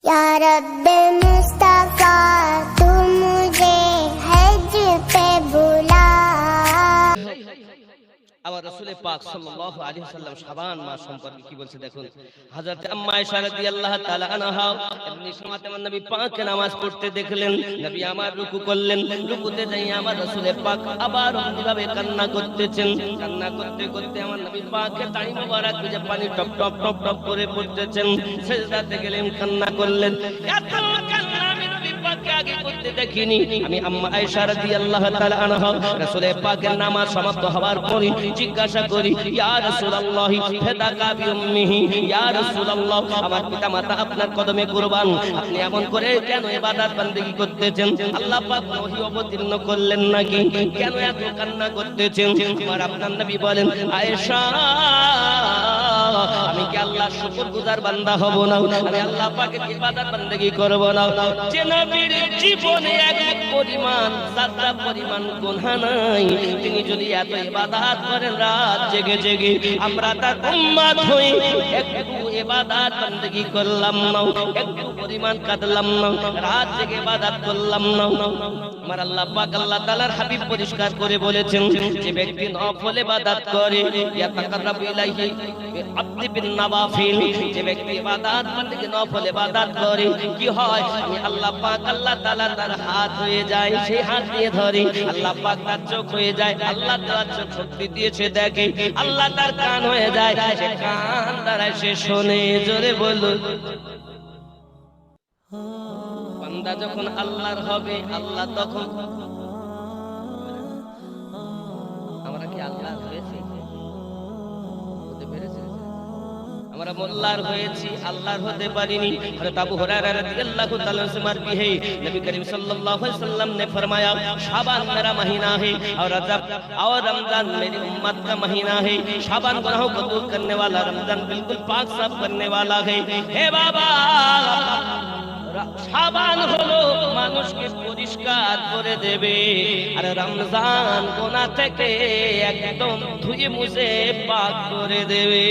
या रब्ब मुस्तफा तू मुझे हज पे बुला। আবার রাসূল পাক সাল্লাল্লাহু আলাইহি ওয়াসাল্লাম শাবান মাস সম্পর্কে কি বলছে দেখুন। হযরত আম্মা আয়েশা রাদিয়াল্লাহু তাআলা আনহা এমনি সময় আমার নবী পাককে নামাজ পড়তে দেখলেন। নবী আমার রুকু করলেন, রুকুতে যাই আমার রাসূল পাক আবার অমনিভাবে কান্না করতেছেন। কান্না করতে করতে আমার নবী পাকের দাড়ি মোবারক যে পানি টপ টপ টপ টপ করে পড়তেছেন। সিজদাতে গেলেন, কান্না করলেন। এত কান্না আমি নবী পাককে আগে করতে দেখিনি। আমি আম্মা আয়েশা রাদিয়াল্লাহু তাআলা আনহা রাসূল পাকের নামাজ সমাপ্ত হওয়ার পরে জিজ্ঞাসা করি, ইয়া রাসূলুল্লাহ ফাদাকা বিউম্মিহি, ইয়া রাসূলুল্লাহ আমার পিতামাতা আপনার কদমে কুরবান, আপনি এমন করে কেন ইবাদত বান্দেগি করতেছেন? আল্লাহ পাক ওহী অবতীর্ণ করলেন নাকি? কেন এত কান্না করতেছেন? আমার আপনার নবী বলেন, আয়েশা আমি কি আল্লাহর শুকরগুজার বান্দা হব না? আমি আল্লাহ পাকের ইবাদত বান্দেগি করব না? যে নবীর জীবনে এক পরিমাণ যাত্রা পরিমাণ গুনাহ নাই, তিনি যদি এত ইবাদত করেন রাত জেগে জেগে, আমরা তার উম্মত হই একটু ইবাদত বান্দেগি করলাম না, একটু পরিমাণ কাঁদলাম না, রাত জেগে ইবাদত করলাম না? আমার আল্লাহ পাক আল্লাহ তাআলার হাবিব পরিষ্কার করে বলেছেন, যে ব্যক্তি নফল ইবাদত করে ইয়াতাকাররাবু ইলাইহি আব্দি বিন নওয়াফিল, যে ব্যক্তি ইবাদত বান্দেগি নফল ইবাদত করে কি হয়, আমি আল্লাহ পাক আল্লাহ তাআলা তার হাত হয়ে যায়, সেই হাত দিয়ে ধরে, আল্লাহ পাক তার চোখ হয়ে যায়, আল্লাহ তাআলা চোখ শক্তি দিয়েছে দেখে, আল্লাহ তার কান হয়ে যায়, সে কান দ্বারা সে শোনে। জোরে বলুন। বান্দা যখন আল্লাহর হবে, আল্লাহ তখন আমরা কি আল্লাহর হয়েছি? হতে পেরেছি? আমরা মোল্লার হয়েছি, আল্লাহর হতে পারিনি। হযরত আবু হুরায়রা রাদিয়াল্লাহু তাআলা से मरवी है, नबी करीम सल्लल्लाहु अलैहि वसल्लम ने फरमाया, शाबान मेरा महीना है और रजब और रमजान मेरी उम्मत का महीना है। शाबान गुनाहों को दूर करने वाला, रमजान बिल्कुल पाक साफ करने वाला है। हे बाबा, শাবান হলো মানুষকে পরিষ্কার করে দেবে, আর রমজান গুনাহ থেকে একদম ধুয়ে মুছে পাক করে দেবে।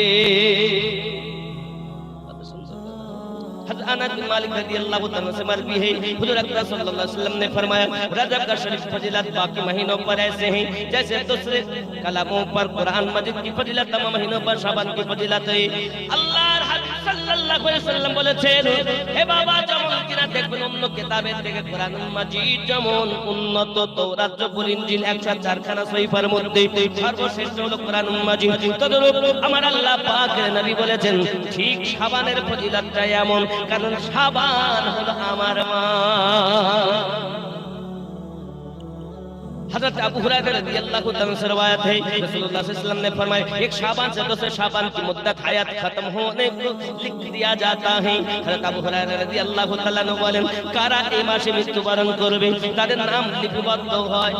हज़रत अनस बिन मालिक रज़ियल्लाहु तआला से मरवी है, हुज़ूर अकरम सल्लल्लाहु अलैहि वसल्लम ने फरमाया, रजब का शरीफ फजीलत बाकी महीनों पर ऐसे हैं जैसे दूसरे कलामों पर कुरान मजीद की फजीलत तमाम महीनों पर शाबान की फजीलत है। अल्लाहर हबीब सल्लल्लाहु अलैहि वसल्लम বলেছেন, হে বাবা, যেমন কিনা দেখবেন অন্য কিতাবের থেকে কোরআন মাজিদ যেমন উন্নত, তাওরাত জবুর ইনজিল 104 খানা সহিফার মধ্যে সর্বশ্রেষ্ঠ হলো কোরআন মাজিদ, তদরূপ আমার আল্লাহ পাকের নবী বলেছেন ঠিক শাবানের ফজিলতটা এমন, কারণ শাবান হলো আমার মা। हज़रत अबू हुरैरा रज़ियल्लाहु ताला से रिवायत है, रसूलुल्लाह सल्लल्लाहु अलैहि वसल्लम ने फरमाया, एक शाबान से दूसरे शाबान की मुद्दत हयात खत्म होने को लिख दिया जाता है। हज़रत अबू हुरैरा रज़ियल्लाहु ताला ने বলেন, কারা এই মাসে মৃত্যুবরণ করবে তাদের নাম লিপিবদ্ধ হয়।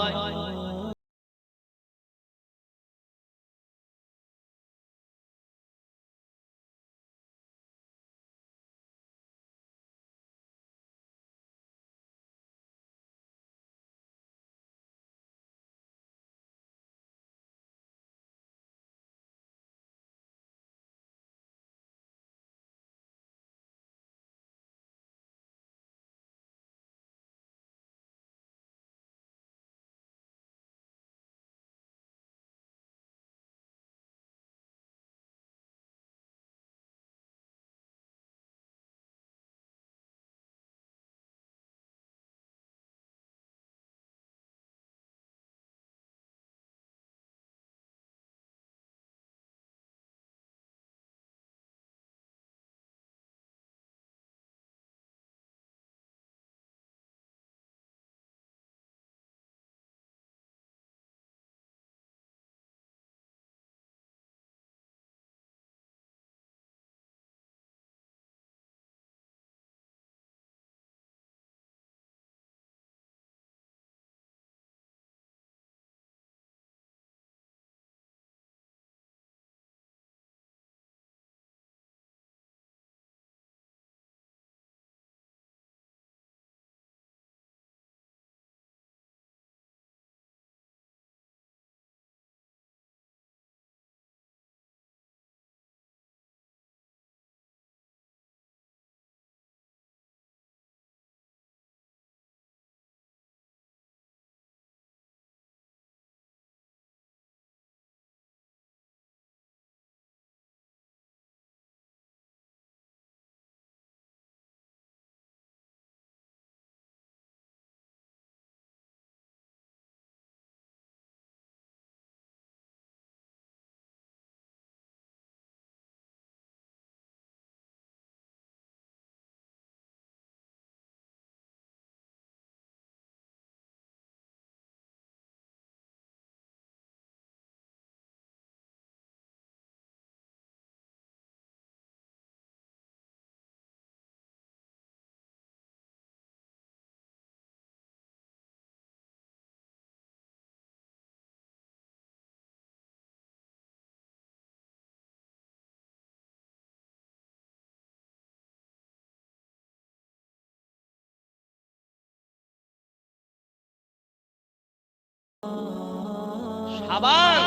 সাবান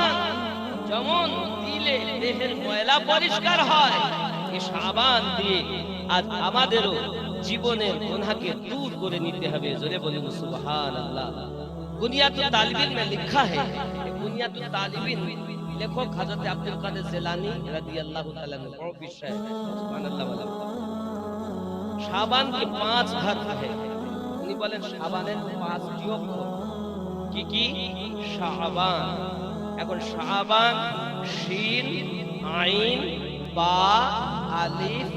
যেমন দিলে দেহের ময়লা পরিষ্কার হয়, এই সাবান দিয়ে আজ আমাদেরও জীবনের গুনাহকে दूर করে নিতে হবে। জোরে বলুন সুবহানাল্লাহ। বুনিয়াতুত তালিবিন में लिखा है, বুনিয়াতুত তালিবিন লেখক হযরত আব্দুল কাদের জিলানী রাদিয়াল্লাহু তাআলা ने বড় বিষয় সুবহানাল্লাহ বলেন। সাবান के 5 हर्फ है, উনি বলেন সাবানের 5টি অক্ষর। কি কি? শাবান। এখন শাবান শিন আইন বা আলিফ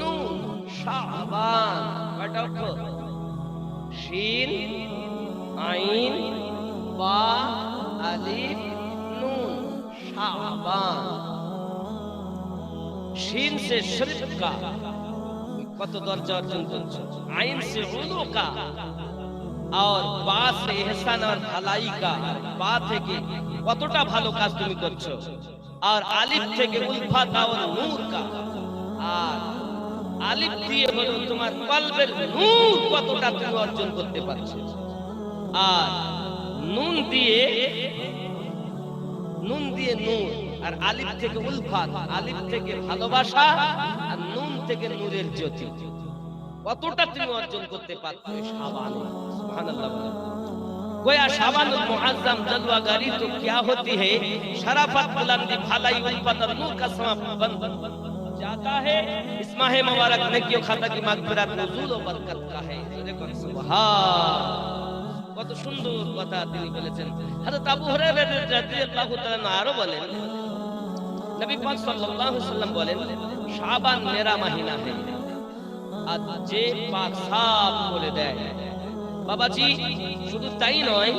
নুন, শাবান কয়টা অক্ষর? শিন আইন বা আলিফ নুন, শাবান। শিন से शरीफ का কত দরজা অর্জন করছো, আইন से उलू का और বা से एहसान और भलाई का, বা থেকে কতটা ভালো কাজ তুমি করছো, আর আলিফ থেকে উলফাত और নূর का, আর আলিফ দিয়ে হলো তোমার কলবের নূর কতটা তুমি অর্জন করতে পারছো, আর নুন দিয়ে নূর, আর আলিফ থেকে উলফাত, আলিফ থেকে ভালোবাসা, আর নুন থেকে নূরের জ্যোতি, কতটা তুমি অর্জন করতে পারছো শাবানে। সুবহানাল্লাহ। गोया शाबानुल मुअज्जम जलवागारी तो क्या होती है, शराफत बुलंदी भलाई उल्फत और नूर का समा बन जाता है। इस माह मुबारक नेकियों खाता की मगफिरत नुज़ूल व बरकत का है। देखो सुभान, কত সুন্দর কথা তিনি বলেছেন। হযরত আবু হুরায়রা রাদিয়াল্লাহু তাআলা আরো বলেন, নবী পাক সাল্লাল্লাহু আলাইহি ওয়াসাল্লাম বলেন, শাবান মেরা মহিনা है, আজ যে পাক সাফ করে দেয়। বাবাজি শুধু তাই নয়,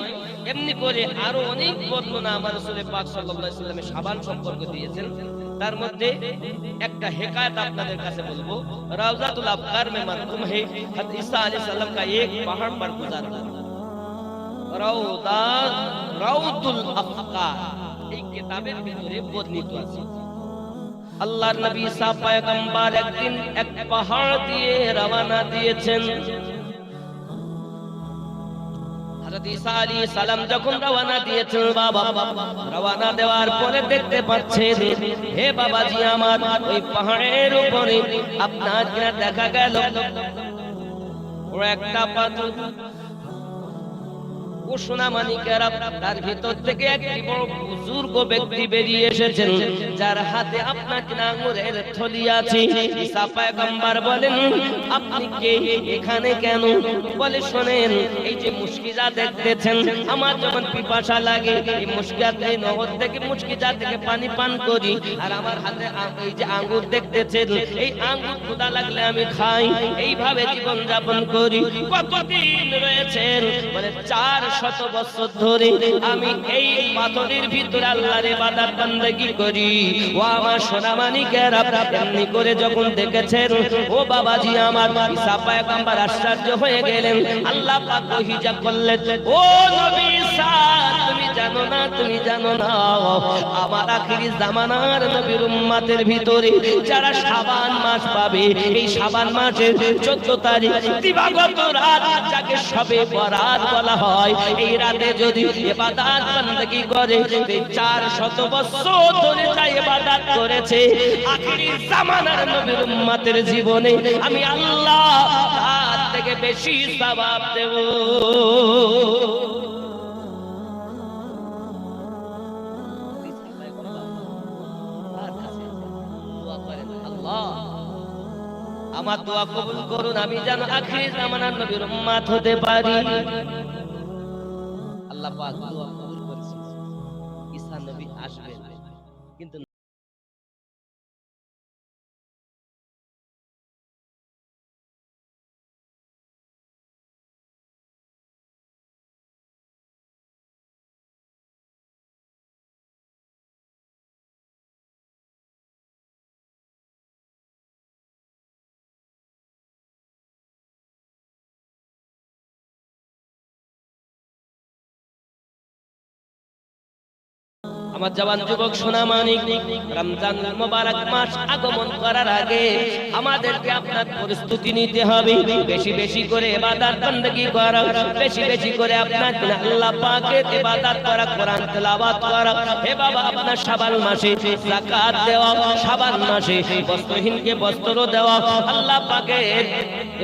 এমনি করে আরো অনেক বর্ণনা আমার রাসূল পাক সাল্লাল্লাহু আলাইহি ওয়াসাল্লাম সাবান সম্পর্কে দিয়েছেন। তার মধ্যে একটা হিকায়াত আপনাদের কাছে বলবো। রাউজাতুল আফকার में मरकूम है, हज़रत ईसा अलैहि सलाम का एक पहाड़ पर गुजारा। রাউতুল আফকার এই কিতাবের ভিতরে বর্ণিত আছে, আল্লাহর নবী ঈসা পয়গম্বর একদিন এক পাহাড় দিয়ে রওনা দিয়েছেন। হযরত ঈসা আলাইহিস সালাম যখন রওনা দিয়েছেন, বাবা রওনা দেওয়ার পরে দেখতে পাচ্ছেন, হে বাবাজি আমার, ওই পাহাড়ের উপরে আপনাকে দেখা গেল ও একটা পাথর। ও সোনামানিকেরা, তার ভিতর থেকে একটি বড় বুজুর্গ ব্যক্তি বেরিয়ে এসেছেন, যার হাতে আপনাকে আঙ্গুরের থলি আছে। ঈসা পয়গম্বর বলেন, আপনি কে, এখানে কেন? বলে, শোনেন, এই যে মুশকিজা দেখতেছেন, আমার যখন পিপাসা লাগে এই মুশকিজাতে নহর থেকে মুশকিজা থেকে পানি পান করি, আর আমার হাতে এই যে আঙ্গুর দেখতেছেন, এই আঙ্গুর ক্ষুধা লাগলে আমি খাই, এইভাবে জীবন যাপন করি। কতদিন রয়েছেন? বলে 400 বছর ধরে আমি এই পাথরের ভিতরে আল্লাহর ইবাদত বندگی করি। ও আমার সোনামানিকেরা, এমনি করে যখন দেখেছেন, ও বাবাজি আমার, ঈসা পয়গম্বর আশ্চর্য হয়ে গেলেন। আল্লাহ পাক ওহিজা করলেন, ও নবী ঈসা, তুমি জানো না, তুমি জানো না, আমার আখিরি জামানার নবীর উম্মতের ভিতরে যারা শাবান মাস পাবে, এই শাবান মাসের 14 তারিখ দিবাগত রাত, যাকে শবে বরাত বলা হয়, এই রাতে যদি ইবাদত বندگی করে, 400 বছর ধরে যা ইবাদত করেছে, আখিরি জামানার নবীর উম্মতের জীবনে আমি আল্লাহ তার থেকে বেশি সওয়াব দেব। আমার দোয়া কবুল করুন, আমি যেন আখিরি জামানার নবীর উম্মত হতে পারি। আল্লাহ পাক দোয়া কবুল করেছেন, ঈসা নবী আসবেন, কিন্তু আমার জওয়ান যুবক সোনা মানিক, রমজান মোবারক মাস আগমন করার আগে আমাদেরকে আপনার প্রস্তুতি নিতে হবে। বেশি বেশি করে ইবাদত বندگی করা, বেশি বেশি করে আপনার আল্লাহ পাকের ইবাদত করা, কোরআন তেলাওয়াত করা। হে বাবা, আপনার শাবান মাসে যাকাত দেওয়া, শাবান মাসে বস্ত্রহীনকে বস্ত্র দেওয়া, আল্লাহ পাকের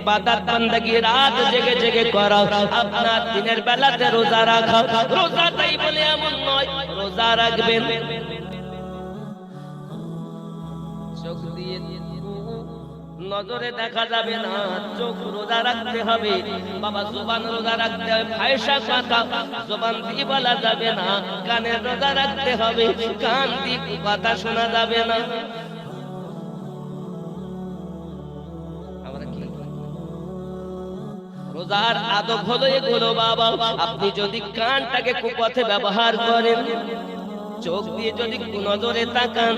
ইবাদত বندگی রাত জেগে জেগে করা, আপনার দিনের বেলাতে রোজা রাখা। রোজা তাই বলে এমন নয়, রোজা রাখবেন চোখ দিয়ে নজরে দেখা যাবে না, চোখ রোজা রাখতে হবে বাবা, জবান রোজা রাখতে হবে, ফায়সা কথা জবান দিয়ে বলা যাবে না, কানে রোজা রাখতে হবে, কান দিয়ে কথা শোনা যাবে না। রোজার আদব হলো এগুলো বাবা। আপনি যদি কানটাকে কুপথে ব্যবহার করেন, চোখ দিয়ে যদি নজরে তাকান,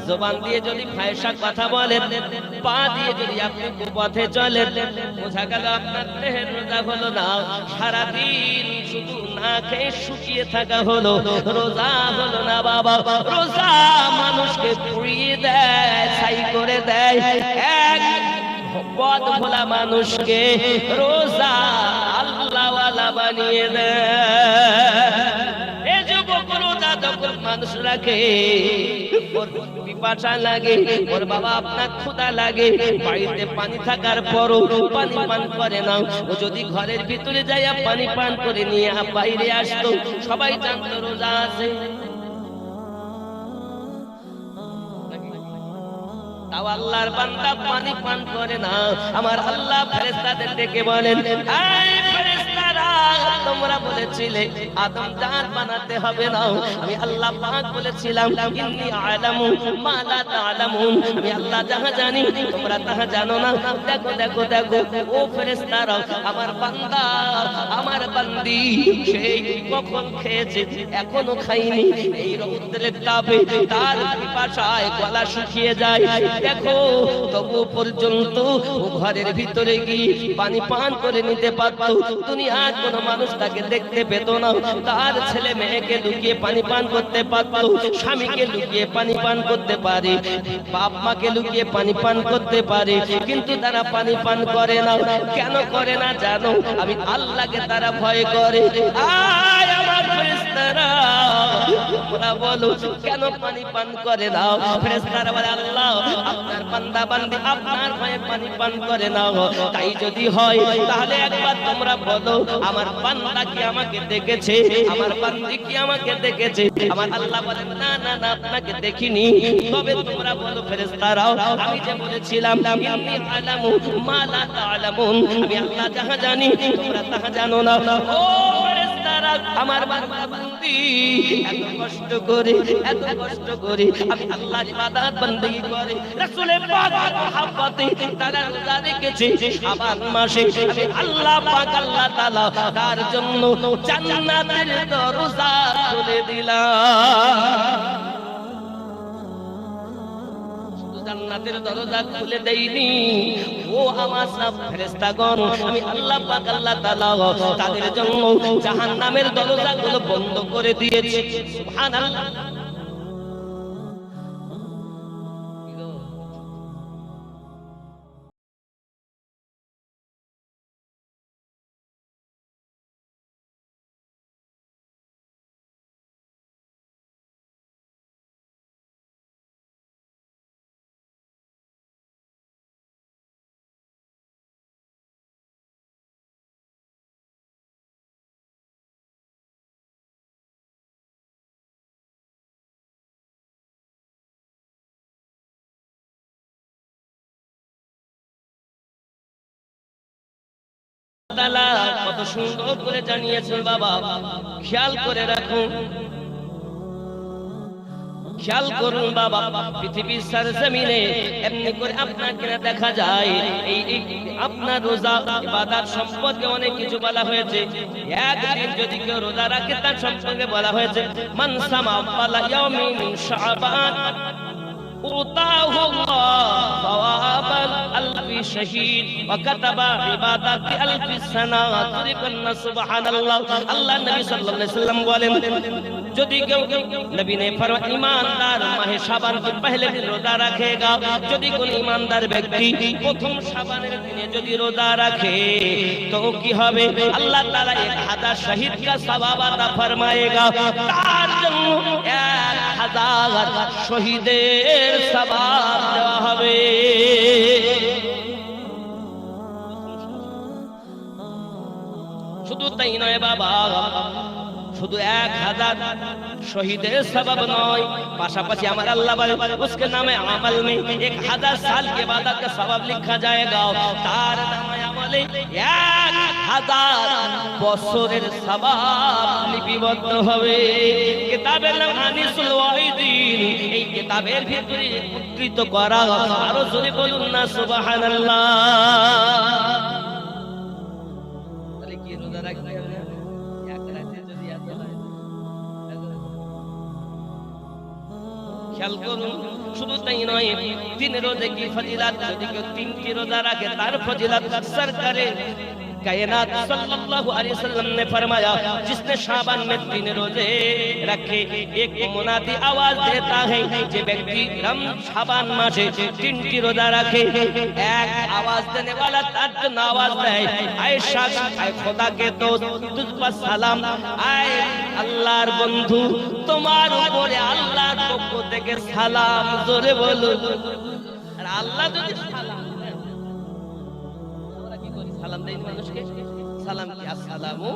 জবান দিয়ে যদি ফায়সা কথা বলেন, পা দিয়ে যদি আপনি কুপথে চলেন, বোঝা গেল আপনার দেহের রোজা হলো না। সারাদিন শুধু না খেয়ে শুকিয়ে থাকা হলো, রোজা হলো না বাবা। রোজা মানুষকে পুড়িয়ে দেয়, ছাই করে দেয়। এক পথ ভোলা মানুষকে রোজা আল্লাহওয়ালা বানিয়ে দেয়। এই যুবক রোজা যখন মানুষ রাখে, ওর পিপাসা লাগে, ওর বাবা আপনার ক্ষুধা লাগে, বাড়িতে পানি থাকার পরও পানি পান করে না। ও যদি ঘরের ভিতরে যাইয়া পানি পান করে নিয়ে বাইরে আসতো, সবাই জানতো রোজা আছে। তাও আল্লাহর বান্দা পানি পান করে না। আমার আল্লাহ ফেরেশতাদের ডেকে বলেন, এই ফেরেশতারা, তোমরা বলেছিলে আদম জাত বানাতে হবে না, আমি আল্লাহ পাক বলেছিলাম ইন্নী আ'লামু মা লা তা'লামুন, আমি আল্লাহ যাহা জানি তোমরা তাহা জানো না। দেখো দেখো দেখো ও ফেরেশতারা, আমার বান্দা আমার বান্দি সেই কখন খেয়েছে, এখনো খাইনি। এই রৌদ্রের তাপে তার পিপাসায় গলা শুকিয়ে যায়, দেখো তবু পর্যন্ত ও ঘরের ভিতরে গিয়ে পানি পান করে নিতে পারত। দুনিয়ার কোন মানুষ তাকে দেখতে পেত না, তার ছেলে মেয়েকে লুকিয়ে পানি পান করতে পারত, স্বামীকে লুকিয়ে পানি পান করতে পারে, বাপ মাকে লুকিয়ে পানি পান করতে পারে, কিন্তু তারা পানি পান করে না। কেন করে না জানো? আমি আল্লাহকে তারা ভয় করে। আয় আমার ফেরেশতারা, তোমরা বলো কেন পানি পান করে না? ফেরেশতারা বলে, আল্লাহ আপনার বান্দা বান্দি আপনার ভয়ে পানি পান করে না। তাই যদি হয় তাহলে একবার তোমরা বলো, আমার বান্দা কি আমাকে দেখেছে, আমার বান্দি কি আমাকে দেখেছে? আমার আল্লাহ বলেন, না না না, আপনাকে দেখিনি। তবে তোমরা বলো ফেরেশতারা, আমি যে বলেছিলাম ইন্নী আ'লামু মা লা তা'লামুন, আমি আল্লাহ যাহা জানি তোমরা তাহা জানো না। ও ফেরেশতারা, আমার বান্দা বান্দি এত কষ্ট করে আমি আল্লাহর ইবাদত বندگی করে, রাসূল পাকের মহব্বতে তারা রোজা রেখেছে। শাবান মাসে আমি আল্লাহ পাক আল্লাহ তাআলা তার জন্য জান্নাতের দরজা খুলে দিলাম। জান্নাতের দরজা খুলে দেইনি, ও আমার সব ফেরেশতাগণ, আমি আল্লাহ পাক আল্লাহ তাআলা তাদের জন্য জাহান্নামের দরজাগুলো বন্ধ করে দিয়েছি। সুবহানাল্লাহ। তাআলা কত সুন্দর করে জানিয়েছেন বাবা, খেয়াল করে রাখুন, খেয়াল করুন বাবা। পৃথিবীর সরজমিনে এমনি করে আপনাকে দেখা যায়, এই আপনার রোজা ইবাদত সম্পর্কে অনেক কিছু বলা হয়েছে। একদিন যদি কেউ রোজা রাখে তার সম্পর্কে বলা হয়েছে মান সামা ওয়ালা ইয়াউমিন শাবান أعطاه الله ثواب ألف شهيد وكتب عبادة ألف سنة تركنا سبحان الله الله النبي صلى الله عليه وسلم বলেন যদি কেউ নবী ने फरमाया ईमानदार माह शाबान के पहले दिन रोजा रखेगा যদি কোন ईमानदार ব্যক্তি প্রথম শাবানের দিনে যদি রোজা রাখে তো কি হবে আল্লাহ তাআলা 1000 শহীদ का सवाब अता फरमाएगा তার জন্য 1000 শহীদের সওয়াব দেওয়া হবে শুধু তাই নয় বাবা শুধু 1000 শহীদের সওয়াব নয় পাশাপাশি আমার আল্লাহ বলে उसके नामे अमल में 1000 साल के बाद का सवाब लिखा जाएगा তার নামে আমলে 1000 বছরের সওয়াব লিপিবদ্ধ হবে কিতাবের নাম আনিসুল ওয়াহিদিন এই কিতাবের ভিতরে উদ্ধৃত করা আরো জোরে বলুন না সুবহানাল্লাহ তাহলে কি রোজা রাখতে হবে খেয়াল করুন শুধু তাই নয় 3 রোজা কি ফজিলত যদি কেউ 3টি রোজা রাখে তার ফজিলত সরকারে कायनात सल्लल्लाहु अलैहि वसल्लम ने फरमाया जिसने शाबान में 3 रोजे रखे एक मुनादी आवाज देता है जे व्यक्ति रम शाबान मासे 3टी रोजा रखे एक आवाज देने वाला तार जो आवाज दे आए शख्स आए खुदा के दोस्त तुझ पर सलाम आए अल्लाहर बंधु তোমার উপরে আল্লাহর পক্ষ থেকে সালাম জোরে বলুন আর আল্লাহ যদি সালাম সালাম দেন মানুষকে সালাম কি আসসালামু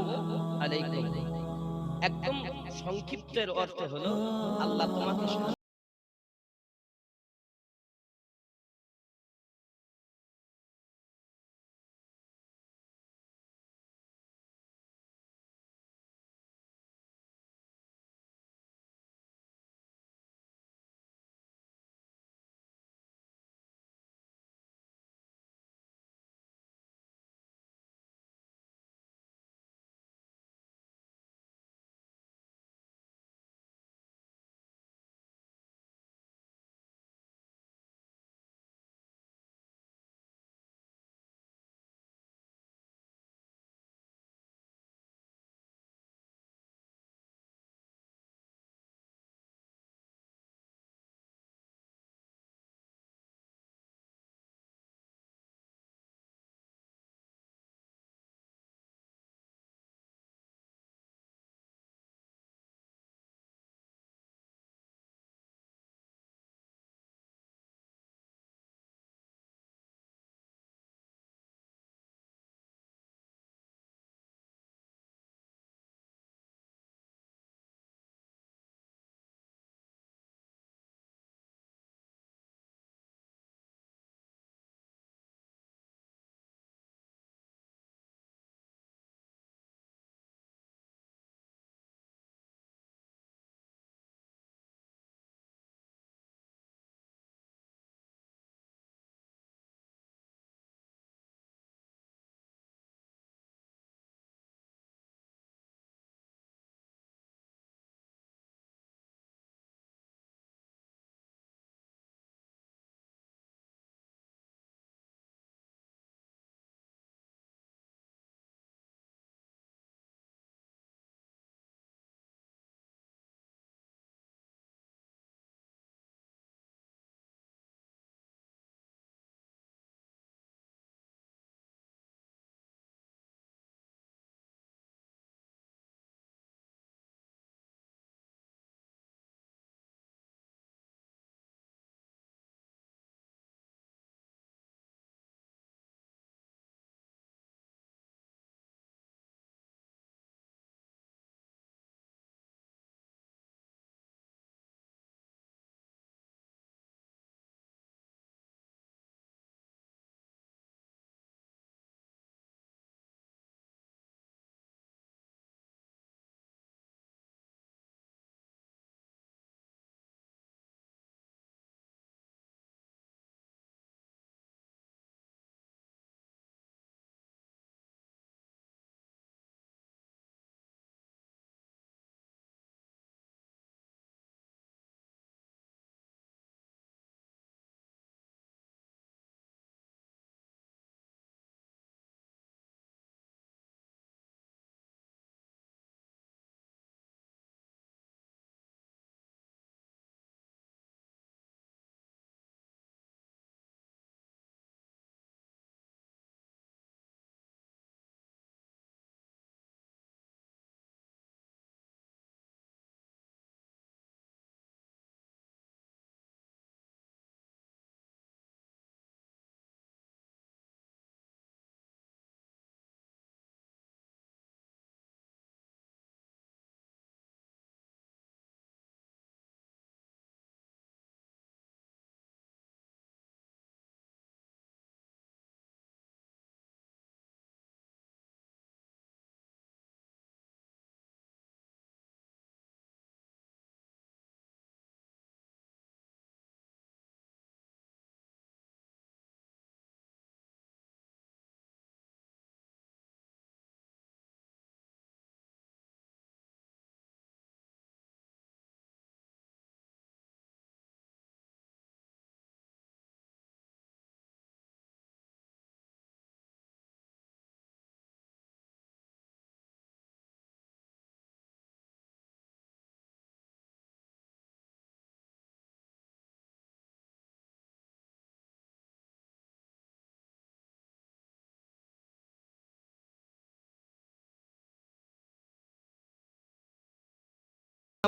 আলাইকুম একদম সংক্ষিপ্তের অর্থ হলো আল্লাহ তোমাকে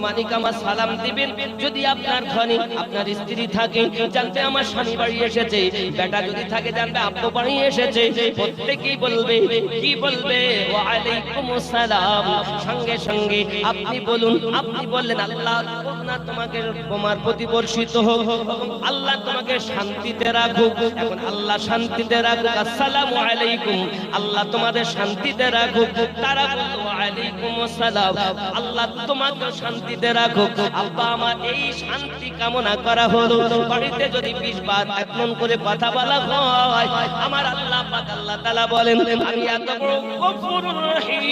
মানিক আমার সালাম দিবেন। যদি আপনার ঘরে আপনার স্ত্রী থাকে জানতে আমার স্বামী বাড়ি এসেছে, বেটা যদি থাকে জানতে আব্বু বাড়ি এসেছে, প্রত্যেকেই বলবে কি বলবে? ওয়া আলাইকুমুস সালাম। সঙ্গে সঙ্গে আপনি বলুন, আপনি বললেন আল্লাহ করুণা তোমাকে তোমার প্রতি বর্ষিত হোক এবং আল্লাহ তোমাকে শান্তিতে রাখুক। এখন আল্লাহ শান্তিতে রাখুক, আসসালামু আলাইকুম, আল্লাহ তোমাদের শান্তিতে রাখুক। তারা বলল ওয়া আলাইকুমুস সালাম, আল্লাহ তোমাকে শান্তিতে রাখুক। আব্বা আমার এই শান্তি কামনা করা হলো। বাড়িতে যদি 20 বার একমন করে কথা বলা হয়, আমার আল্লাহ পাক আল্লাহ তাআলা বলেন আমি এত বড় গফুরুর রহিম,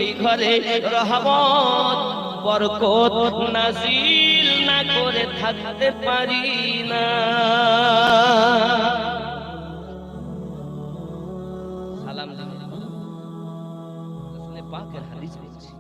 এই ঘরে রহমত বরকত নাজিল না করে থাকতে পারি না। সালাম দিন রাসূলের পাকের হাদিস বলছি।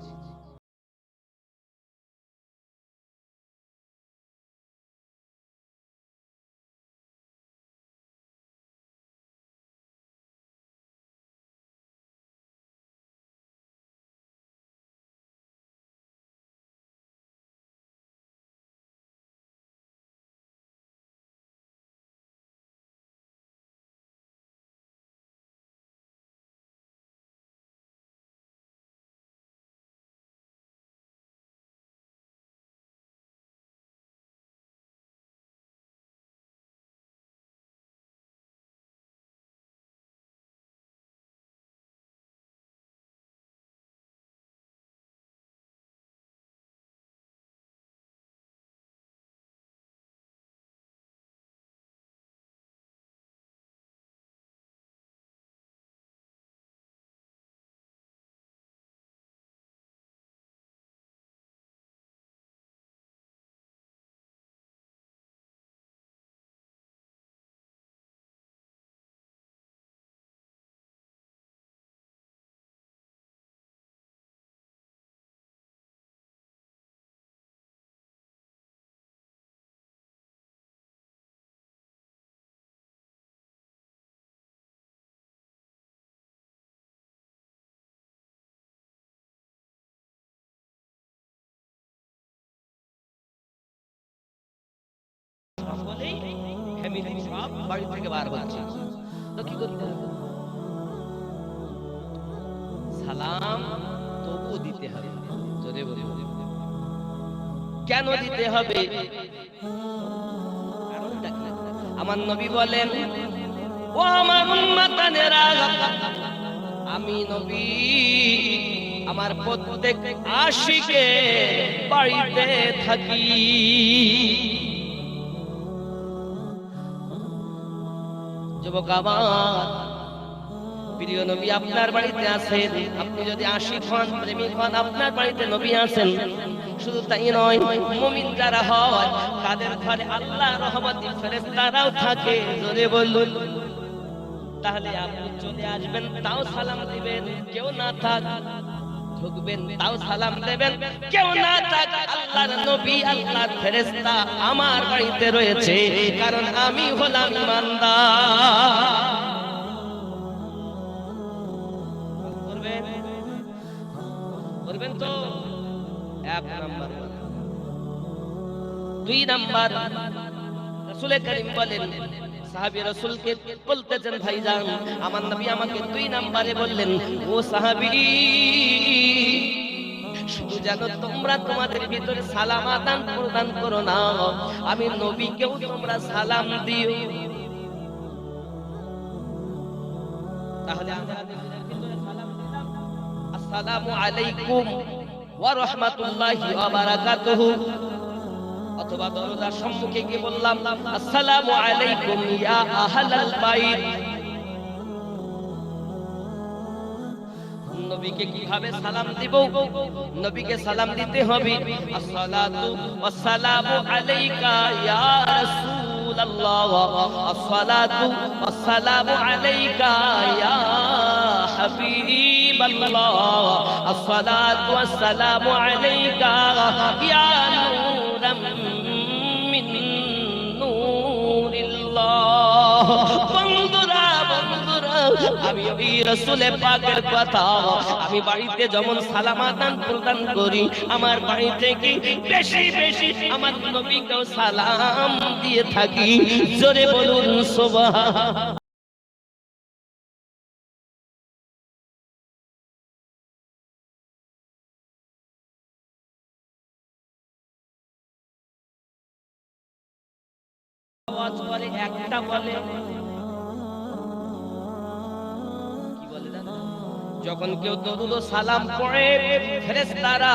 সকলেই ফ্যামিলি সব বাড়ি থেকে বার হচ্ছে, তো কি করতে হবে? সালাম তবু দিতে হবে। জোরে বলি কেন দিতে হবে? কারণটা কি? আমার নবী বলেন ও আমার উম্মতানেরা, আমি নবী আমার প্রত্যেক আশিকে বাড়িতে থাকি। যুবক আমার, প্রিয় নবী আপনার বাড়িতে আছেন। আপনি যদি আশিক হন, প্রেমিক হন, আপনার বাড়িতে নবী আছেন। শুধু তাই নয়, মুমিন যারা হয় তাদের ঘরে আল্লাহ রহমতের ফেরেশতারাও থাকে। জোরে বলুন। তাহলে আপনি চলে আসবেন, তাও সালাম দিবেন। কেউ না থাক ঢুকবেন, তাও সালাম দেবেন। কেউ না থাক আল্লাহর নবী আল্লাহর ফেরেশতা আমার বাড়িতে রয়েছে, কারণ আমি হলাম ইমানদার। করবেন তো? এক নাম্বার। 2 নাম্বার, রাসূল করিম বলেন সাহাবী রাসূলকে বলতেছেন ভাইজান আমার নবী আমাকে 2 নম্বরে বললেন ও সাহাবী শুধু জানো তোমরা তোমাদের ভিতরে সালাম আদান প্রদান করো না, আমি নবীকেও তোমরা সালাম দিও। তাহলে আমাদের ভিতরে সালাম দিলাম আসসালামু আলাইকুম ওয়া রাহমাতুল্লাহি ওয়া বারাকাতুহু, অথবা দরজার সম্মুখে গিয়ে বললাম আসসালামু আলাইকুম ইয়া আহলাল বাইত। নবীকে কিভাবে সালাম দিব? নবীকে সালাম দিতে হবে আসসালাতু ওয়াসসালামু আলাইকা ইয়া রাসূলুল্লাহ, আসসালাতু ওয়াসসালামু আলাইকা ইয়া হাবিবাল্লাহ, আসসালাতু ওয়াসসালামু আলাইকা ইয়া নূরাম মিন নূরিল্লাহ। বন্ধুরা বন্ধুরা আমি ওই রাসূল পাকের কথা আমি বাড়িতে যেমন সালাম আদান প্রদান করি, আমার বাড়ি থেকে বেশি বেশি আমার নবীকেও সালাম দিয়ে থাকি। জোরে বলুন সুবহান। আওয়াজ করে একটা বলে কি বলে জানো? যখন কেউ দরুদ ও সালাম পড়ে ফেরেশতারা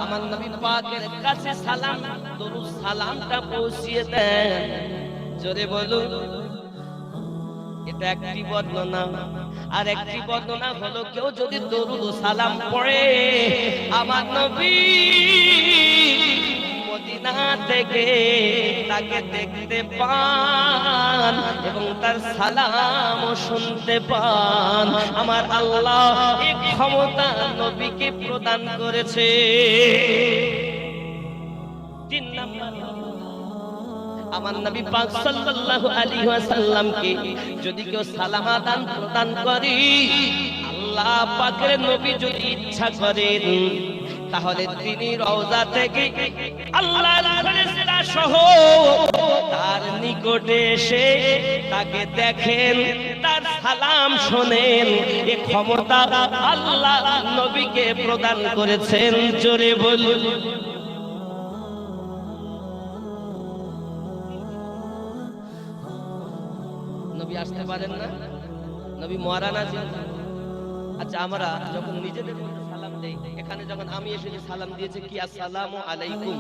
আমার নবী পাকের কাছে সালাম দরুদ সালামটা পৌঁছিয়ে দেন। জোরে বলুন। এটা একটি বর্ণনা। আর একটি বর্ণনা হলো কেউ যদি দরুদ ও সালাম পড়ে আমার নবী মদিনা থেকে তাকে দেখতে পান এবং তার সালাম শুনতে পান। আমার আল্লাহ এই ক্ষমতা নবীকে প্রদান করেছে। 3 নাম্বার, আমার নবী পাক সাল্লাল্লাহু আলাইহি ওয়াসাল্লামকে যদি কেউ সালাম আদান প্রদান করে, আল্লাহ পাকের নবী যদি ইচ্ছা করেন তাহলে তিনি রওজা থেকে আল্লাহর ফেরেশতা সহ তার নিকটে এসে তাকে দেখেন, তার সালাম শোনেন। এই ক্ষমতা আল্লাহ নবীকে প্রদান করেছেন। জোরে বলুন। নবী আসতে পারেন না, নবী মহারান আছেন। আচ্ছা, আমরা যখন নিজেদের মধ্যে সালাম দেই, এখানে যখন আমি এসে সালাম দিয়েছি কি আসসালামু আলাইকুম,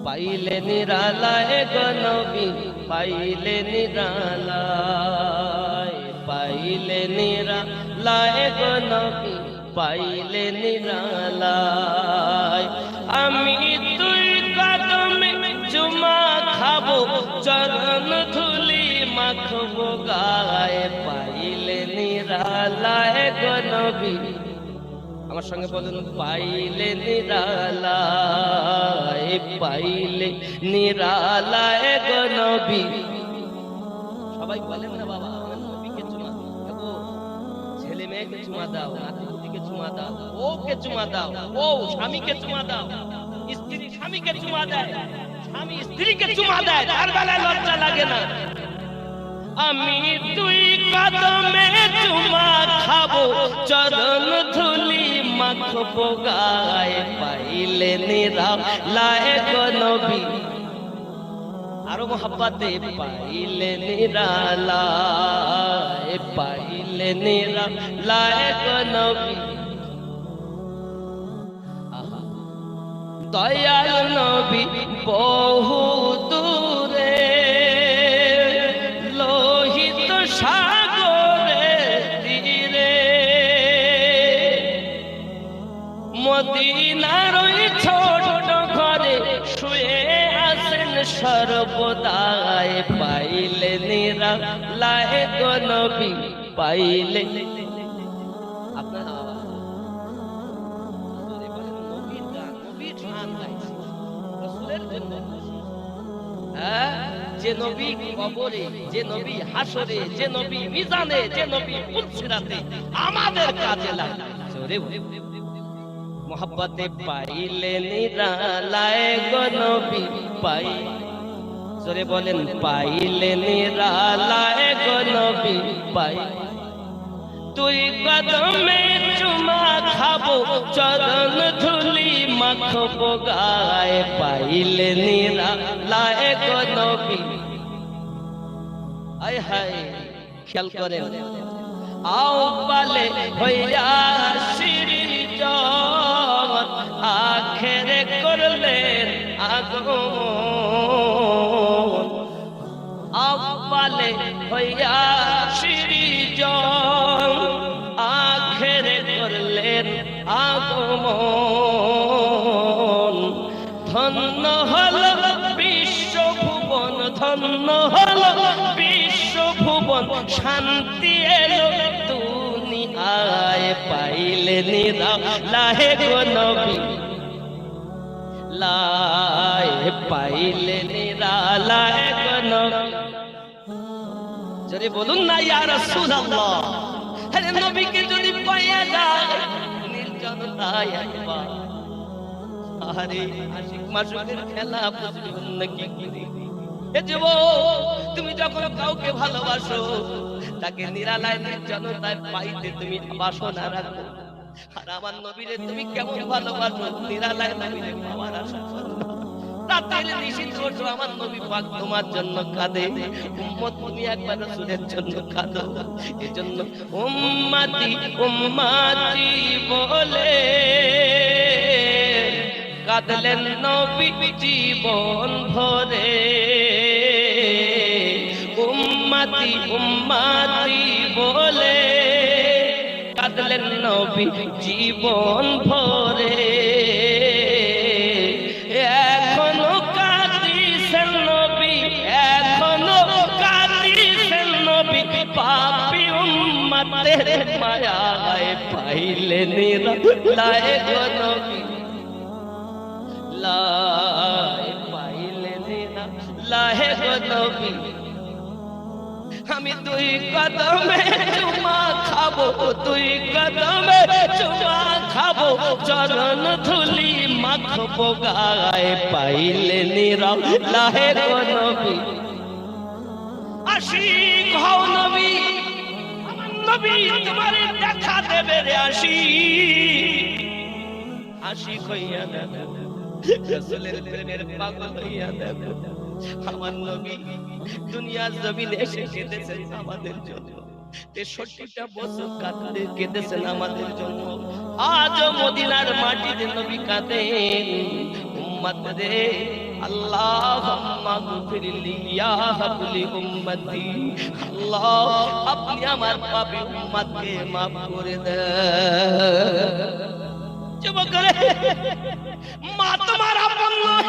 পাইলে নিরালায় গো নবী পাইলে নিরালায়, পাইলে নিরালায় গো নবী পাইলে নিরালায়। আমি তুই কদমে চুমা খাবো, চরণ ধুলি মাখবো গায়ে, পাইলে নিরালায় গো নবী। আমার সঙ্গে বলুন, পাইলে নিরালায়, পাইলে নিরালায় গো নবী। সবাই বলেন না বাবা আমার নবীকে চুমা দাও, ছেলে মেয়েকে চুমা দাও, নাতিকে চুমা দাও, ওকে চুমা দাও, ও স্বামীকে চুমা দাও, স্ত্রী স্বামীকে চুমা দেয়, স্বামী স্ত্রীকে চুমা দেয়, তার বেলায় লজ্জা লাগে না? আমি তুই কদমে চুমা খাবো, চরণ ধুলি মাখবো গায়ে, পাইলে নিরালায় গো নবী। আরো মোহাব্বতে, পাইলে নিরালায়, পাইলে নিরালায় গো নবী। দয়াল নবী বহু দূরে, লোহিত সাগরে তীরে, মদিনার ওই ছোট ঘরে শুয়ে আছেন সর্বদাই, পাইলে নিরালায় গো নবী পাইলে। আপনারা নবীর গান, নবীর গান গাইছে রাসূলের জন্য। যে নবী কবরে, যে নবী হাসরে, যে নবী মিজানে, যে নবী পুলসিরাতে আমাদের কাজে লাগে। মোহাব্বতে পাইলে নিরালায় গো নবী পাই, জোরে বলেন, পাইলে নিরালায় গো নবী পাই। তুই কদমে চুমা খাবো, চরণ ধুলি মাখবো গায়ে, পাইলে নিরালায় গো নবী। আয় হায়, খেয়াল করেন, আও পালে হইয়া সৃজন, আখেরে করলেন আগমন, আও পালে হইয়া সৃজন, আখেরে করলেন আগমন। ধন্য হল বিশ্বভুবন, ধন্য হল বিশ্বভুবন, শান্তি এলো দুনিয়ায়, পাইলে নিরালায় গো নবী লাই, পাইলে নিরালায় গো নবী। যদি বলুন না ইয়া রাসূলুল্লাহ, আরে নবীকে যদি পাইয়া যায় নির্জনতায় একবার, আরে আশিক মাশুকের খেলা বুঝবেন না কি করে? এ যুবক, তুমি যখন কাউকে ভালোবাসো, তাকে নিরালায় নির্জনতায় পাইতে তুমি বাসনা রাখো। আর আমার নবীরে তুমি কেমন ভালোবাসো, নিরালায় নবীরে পাওয়ার আশা করো। রাতের নিশীথ ওঠো, আমার নবী পাক তোমার জন্য কাঁদে। উম্মত, তুমি একবার রাসূলের জন্য কাঁদো। এজন্য উম্মতি উম্মতি বলে কাঁদলেন নবী জীবন ভরে। উম্মতি উম্মতি বলে কাঁদলেন নবী জীবন ভরে। এখনো কাঁদিছেন নবী, এখনো কাঁদিছেন নবী, পাপী উম্মতের মায়ায়, পাইলে নিরালায় গো নবী লাই, পাইলে নিরালায় গো নবী। আমি তুই কদমে চুমা খাবো, তুই কদমে চুমা খাবো, চরণ ধুলি মাখবো গায়ে, পাইলে নিরালায় গো নবী। আশিক হও নবী, আমার নবী তোমারে দেখা দেবে রে আশিক। আশিক হইয়া দেখো, রাসূলের প্রেমের পাগল হইয়া দেখো। আমার নবী দুনিয়ার জমিনে এসে কেঁদেছেন আমাদের জন্য, ৬৩টা বছর কাঁদতে কেঁদেছেন আমাদের জন্য। আজও মদিনার মাটিতে নবী কাঁদেন, উম্মত রে আল্লাহুম্মা গফিরলি ইয়া হাবলি উম্মতি, আল্লাহ আপনি আমার পাপী উম্মতকে maaf করে দেন। যুবকরে, মা তোমার আপন নয়,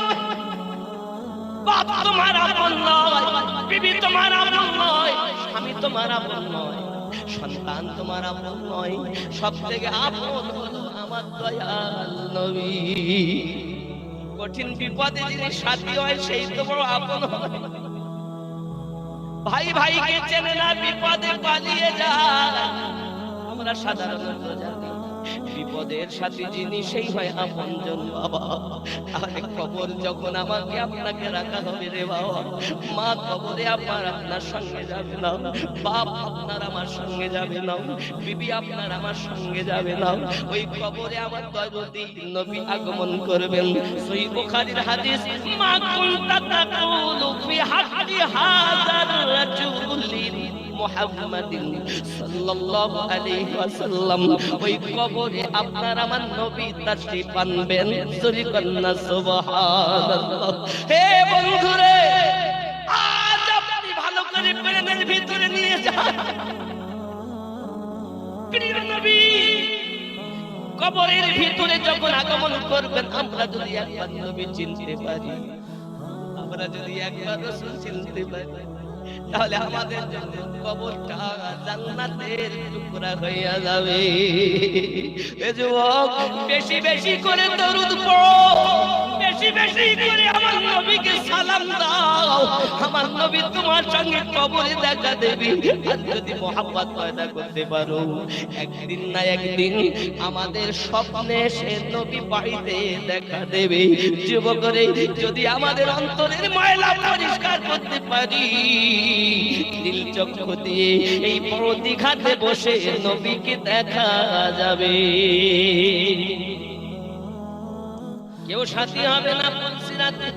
বাপ তোমার আপন নয়, বিবি তোমার আপন নয়, স্বামী তোমার আপন নয়, সন্তান তোমার আপন নয়, সবথেকে আপন হলো আমার দয়াল নবী। কঠিন বিপদে যিনি সাথী হয় সেই তো বড় আপন হয়। ভাই ভাইকে চেনে না, বিপদে পালিয়ে যায়। আমরা সাধারণত জানি বিপদের সাথে যিনি সেই হয় আপনজন বাবা। তাহলে কবর যখন আমাকে আপনাকে রাখা হবে রে বাবা, মা কবরে আপনার সঙ্গে যাবে না, বাপ আপনার আমার সঙ্গে যাবে না, বিবি আপনার আমার সঙ্গে যাবে না। ওই কবরে আমার দয়ালু নবী আগমন করবেন। সহিহ বুখারীর হাদিস, মা কুনতা তাকুলু ফি হাক্কি হাযার রাজুলিন মুহাম্মাদিন সাল্লাল্লাহু আলাইহি ওয়াসাল্লাম, ওই কবরে আপনার আমার নবী তাশরীফ আনবেন। জোরে কন্না সুবহানাল্লাহ। হে বন্ধুরে, আজ আপনি ভালো করে প্রেমের ভিতরে নিয়ে যান প্রিয় নবী। কবরের ভিতরে যখন আগমন করবেন, আমরা যদি একবার নবী চিনতে পারি, আমরা যদি একবার রাসূল চিনতে পারি, তাহলে আমাদের জন্য কবরটা জান্নাতের টুকরা হইয়া যাবে। এ যুবক, বেশি বেশি করে দরুদ পড়ো, বেশি বেশি করে আমার নবীকে সালাম দাও। আমার নবী তোমার সঙ্গে কবরে দেখা দেবে। আর যদি মহব্বত পয়দা করতে পারো, একদিন না একদিন আমাদের স্বপ্নে সে নবী বাড়িতে দেখা দেবে। যুবকরে, যদি আমাদের অন্তরের ময়লা পরিষ্কার করতে পারি, নীল চক্ষু দিয়ে এই বড় দীঘাতে বসে নবীকে দেখা যাবে। কেউ সাথী হবে না পুলসিরাতে,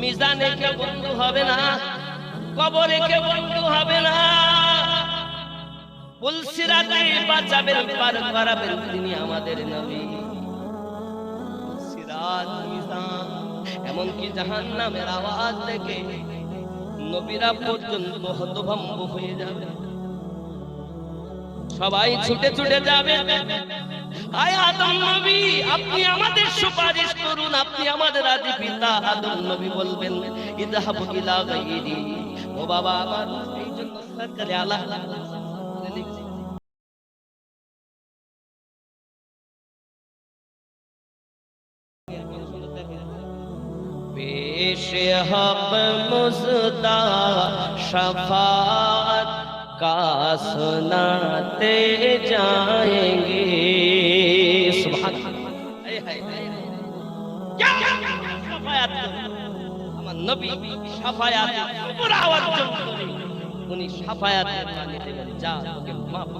মিজানে কেউ বন্ধু হবে না, কবরে কেউ বন্ধু হবে না। পুলসিরাতে বাঁচাবেন, পার করাবেন তিনি আমাদের নবী। সিরাত, মিজান, এমনকি জাহান্নামের আওয়াজ থেকে নবীরা পর্যন্ত হতভম্ব হয়ে যাবে। সবাই ছুটে ছুটে যাবে, আয় আদম নবী আপনি আমাদের সুপারিশ করুন, আপনি আমাদের আদি পিতা। আদম নবী বলবেন, ইযহাবু ইলা গায়রি। ও বাবা আমার, এই জন্য সরকারে আলা লিখছে, पेशे हक मुस्ता शफात का सुनाते जाएंगे। सुभान शफायात আমার নবী শাফায়াত পুরো অর্জন করে উনি শাফায়াতের পানি দেবেন, যা তোকে মাফ।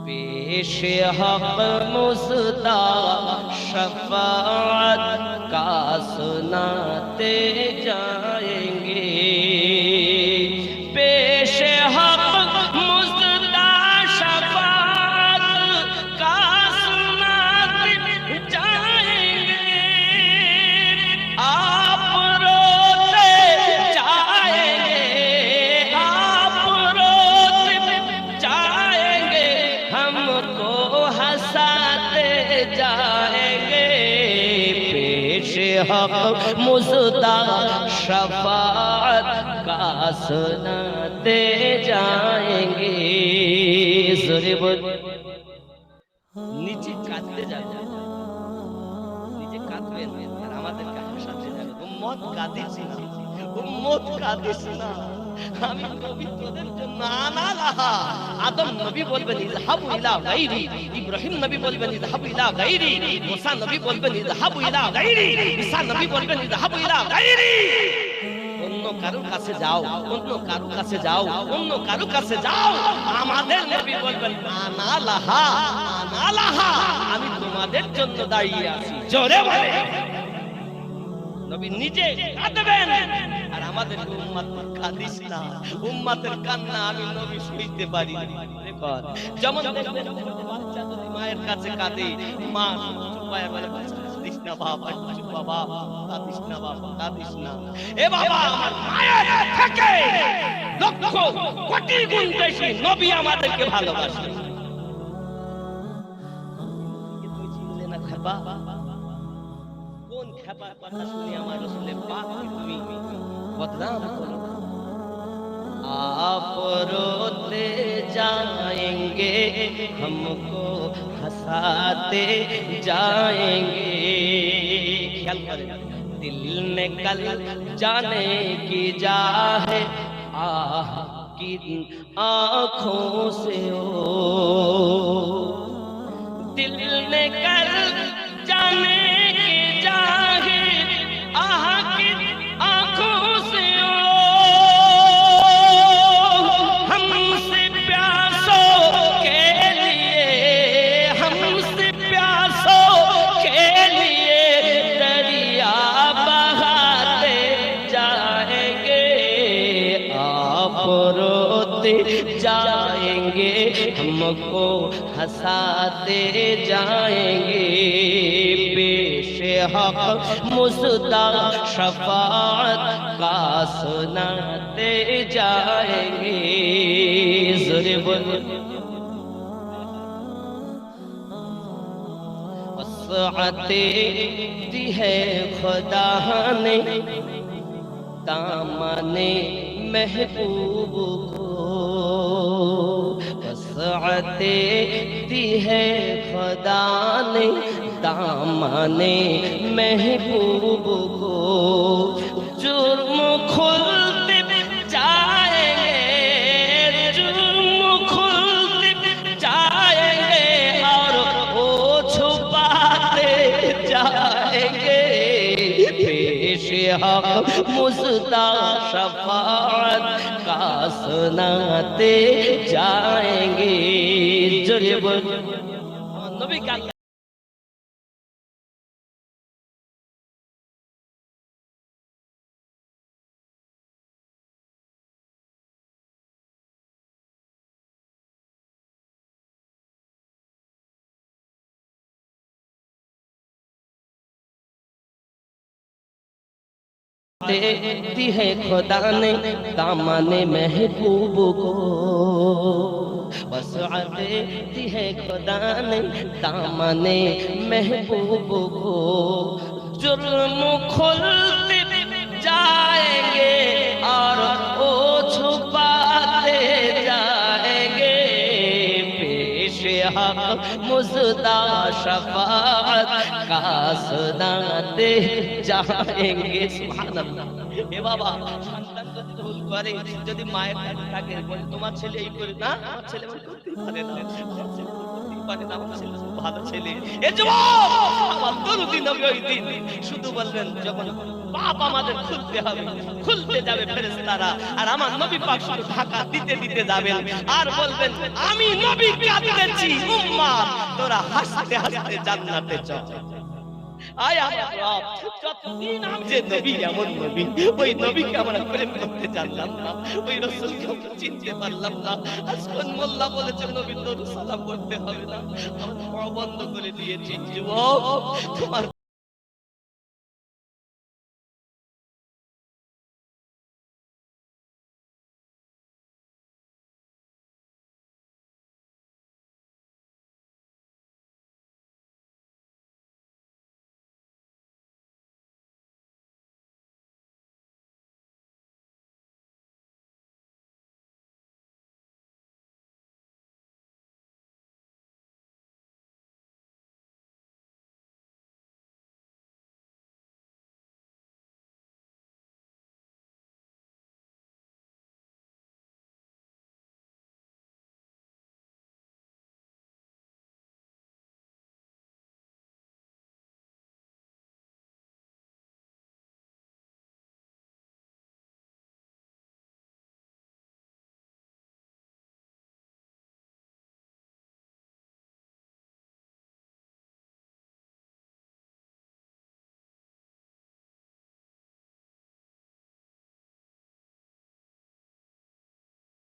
पेशे हक मुस्ता शफाअत का सुनाते जाएंगे। पेशे हक मुस्ता शफाअत का सुनाते जाएंगे। आप रोते जाएंगे, आप रोते जाएंगे, हमको हंसाते जाएंगे। पेशे हक मुस्ता शफाअत का सुनाते जाएंगे। जोरे बोल, नीचे काटते जाবে, नीचे কাঁদবেন আর আমাদেরকে হাসাতে যাবে। উম্মত কাঁদিস না, উম্মত কাঁদিস না, আমি নবী তোদের জন্য আনা লাহা। আদম নবী বলবেন ইযহাবু ইলা গায়রি, ইব্রাহিম নবী বলবেন ইযহাবু ইলা গায়রি, মুসা নবী বলবেন ইযহাবু ইলা গায়রি, ঈসা নবী বলবেন ইযহাবু ইলা গায়রি। অন্য কারোর কাছে যাও, অন্য কারোর কাছে যাও, অন্য কারোর কাছে যাও। আমাদের নবী বলবেন আনা লাহা, আনা লাহা, আমি তোমাদের জন্য দাঁড়িয়ে আছি। জোরে বলে নবী নিজে কাঁদবেন আর আমাদের উম্মত কাঁদিস না। উম্মতের কান্না আমি নবী সইতে পারি না। যেমন দেখবেন বাচ্চা যদি মায়ের কাছে কাঁদে, মা চুপায় বলে বাচ্চা কাঁদিস না বাবা, বাবা কাঁদিস না বাবা, কাঁদিস না। এ বাবা, আমার মায়ের থেকে লক্ষ কোটি গুণ বেশি নবী আমাদেরকে ভালোবাসে। তুমি চিনলে না খেপা? কোন খেপার কথা শুনে আমার রাসূলের পাককে তুমি বদনাম করো? आप रोते जाएंगे हमको हंसाते जाएंगे। ख्याल करें, दिल निकल जाने की चाहे आह की आँखों से ओ, दिल निकल जाने की चाहे आह की आँखों से ओ, हमसे प्यासों के लिए, हमसे प्यासों के लिए दरिया बहाते जाएंगे। आप रोते जाएंगे हमको हंसाते जाएंगे। पेश हक मुस्ता शफाअत का सुनाते जाएंगे। ज़ोरे बोलो। वस्अते दी है खुदा ने दामने महबूब को, वस्अते दी है खुदा ने दामने महबूब को। जुर्म खुलते जाएंगे, जुर्म खुलते जाएंगे और वो छुपाते जाएंगे। पेश हक मुस्ता शफाअत का सुनाते जाएंगे। जोरे बोल नबी का दी है खुदा ने दामने महबूब को, वस्अते दी है खुदा ने दामने महबूब को। जुर्म खुलते जाएंगे और वो छुपाते जाएंगे। पेश हक मुस्ता शफाअत का सुनाते जाएंगे। सुबहानाल्लाह। এ বাবা, সন্তান যদি ভুল করে, যদি মায়ের কাছে থাকে, বলে তোমার ছেলে এই করে না, আমার ছেলে এমন করতেই পারে না, আমার ছেলে করতেই পারে না, আমার ছেলে খুব ভালো ছেলে। এ যুবক, আমার দরুদি নবী ওই দিন শুধু বললেন, যখন পাপ আমাদের খুলতে হবে, খুলতে যাবে ফেরেশতারা, আর আমার নবী পাক শুধু ঢাকা দিতে দিতে যাবেন আর বলবেন, আমি নবী কাঁদতেছি, উম্মাহ তোরা হাসতে হাসতে জান্নাতে চল। আয় আমার রব, যতদিন আমি যে নবী, এমন নবী, ওই নবীকে আমরা প্রেম করতে জানলাম না, ওই রাসূলকে আমরা চিনতে পারলাম না। আজকাল মোল্লা বলেছে নবী দরুদ সালাম করতে হবে না, আমরা পড়া বন্ধ করে দিয়েছি। যুবক, তোমার